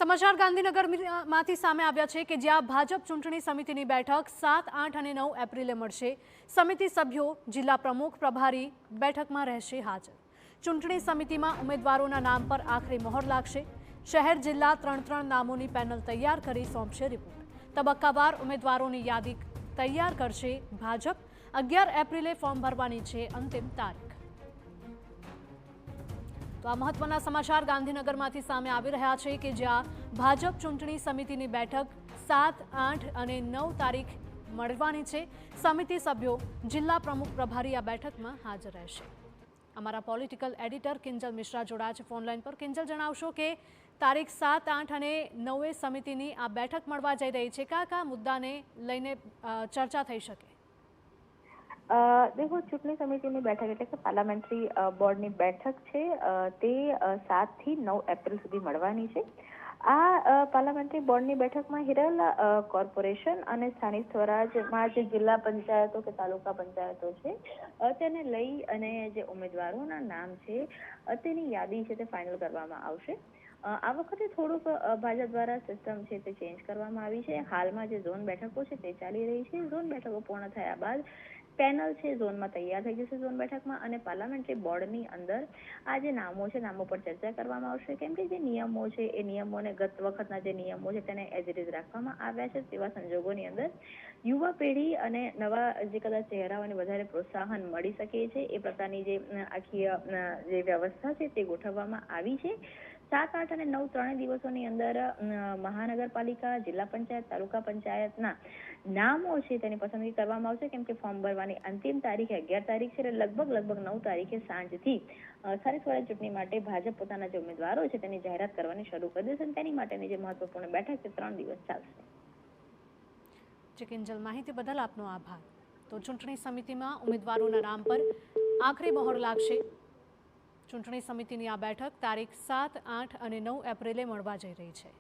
સમાચાર ગાંધીનગરમાંથી સામે આવ્યા છે કે જ્યાં ભાજપ ચૂંટણી સમિતિની બેઠક 7, 8 અને 9 એપ્રિલે મળશે। સમિતિ સભ્યો જિલ્લા પ્રમુખ પ્રભારી બેઠકમાં રહેશે હાજર। ચૂંટણી સમિતિમાં ઉમેદવારોના નામ પર આખરી મહોર લાગશે। શહેર જિલ્લા 3 નામોની પેનલ તૈયાર કરી સોંપશે રિપોર્ટ। તબક્કાવાર ઉમેદવારોની યાદી તૈયાર કરશે ભાજપ। 11 એપ્રિલે ફોર્મ ભરવાની છે અંતિમ તારીખ। તો આ મહત્વના સમાચાર ગાંધીનગરમાંથી સામે આવી રહ્યા છે કે જ્યાં ભાજપ ચૂંટણી સમિતિની બેઠક 7, 8 અને 9 તારીખ મળવાની છે। સમિતિ સભ્યો જિલ્લા પ્રમુખ પ્રભારી આ બેઠકમાં હાજર રહેશે। અમારા પોલિટિકલ એડિટર કિંજલ મિશ્રા જોડાયા છે ફોનલાઈન પર। કિંજલ, જણાવશો કે તારીખ 7, 8 અને 9 સમિતિની આ બેઠક મળવા જઈ રહી છે। કયા મુદ્દાને લઈને ચર્ચા થઈ શકે? देखो, चूंटणी समिति ની બેઠક એટલે કે પાર્લામેન્ટરી બોર્ડની બેઠક છે તે 7 થી 9 એપ્રિલ સુધી મળવાની છે। આ પાર્લામેન્ટરી બોર્ડની બેઠકમાં હિરાલા કોર્પોરેશન અને સ્થાનિક સ્વરાજમાં જે જિલ્લા પંચાયતો કે તાલુકા પંચાયતો છે તેને લઈ અને જે ઉમેદવારોના નામ છે તેની યાદી છે તે ફાઇનલ કરવામાં આવશે। આ વખતે થોડુંક ભાજપ દ્વારા સિસ્ટમ છે તે ચેન્જ કરવામાં આવી છે। હાલમાં જે ઝોન બેઠકો છે તે ચાલી રહી છે। ઝોન બેઠકો પૂર્ણ થયા બાદ પેનલ છે ઝોનમાં તૈયાર થઈ જશે ઝોન બેઠકમાં, અને પાર્લામેન્ટરી બોર્ડની અંદર આ જે નામો છે નામો પર ચર્ચા કરવામાં આવશે। કેમ કે જે નિયમો છે એ નિયમોને ગત વખતના જે નિયમો છે તેને એઝ ઇટ ઇઝ રાખવામાં આવ્યા છે। તેવા સંજોગોની અંદર યુવા પેઢી અને નવા જે કદાચ ચહેરાઓને વધારે પ્રોત્સાહન મળી શકે છે એ પ્રકારની જે આખી જે વ્યવસ્થા છે તે ગોઠવવામાં આવી છે। 7, 8 અને 9 ત્રણેય દિવસોની અંદર મહાનગરપાલિકા, જિલ્લા પંચાયત, તાલુકા પંચાયતના નામો છે તેની પસંદગી કરવામાં આવશે। કેમ કે ફોર્મ ભરવાની અંતિમ તારીખ 11 તારીખ છે, એટલે લગભગ 9 તારીખે સાંજથી સ્થાનિક સ્વરાજ ચૂંટણી માટે ભાજપ પોતાના જે ઉમેદવારો છે તેની જાહેરાત કરવાની શરૂ કરી દેશે। તેની માટેની જે મહત્વપૂર્ણ બેઠક છે 3 દિવસ ચાલશે। કિંજલ, માહિતી બદલ આપનો આભાર। તો ચૂંટણી સમિતિમાં ઉમેદવારોના નામ પર આખરી મહોર લાગશે। ચૂંટણી સમિતિની આ બેઠક તારીખ 7, 8 અને 9 એપ્રિલે મળવા જઈ રહી છે।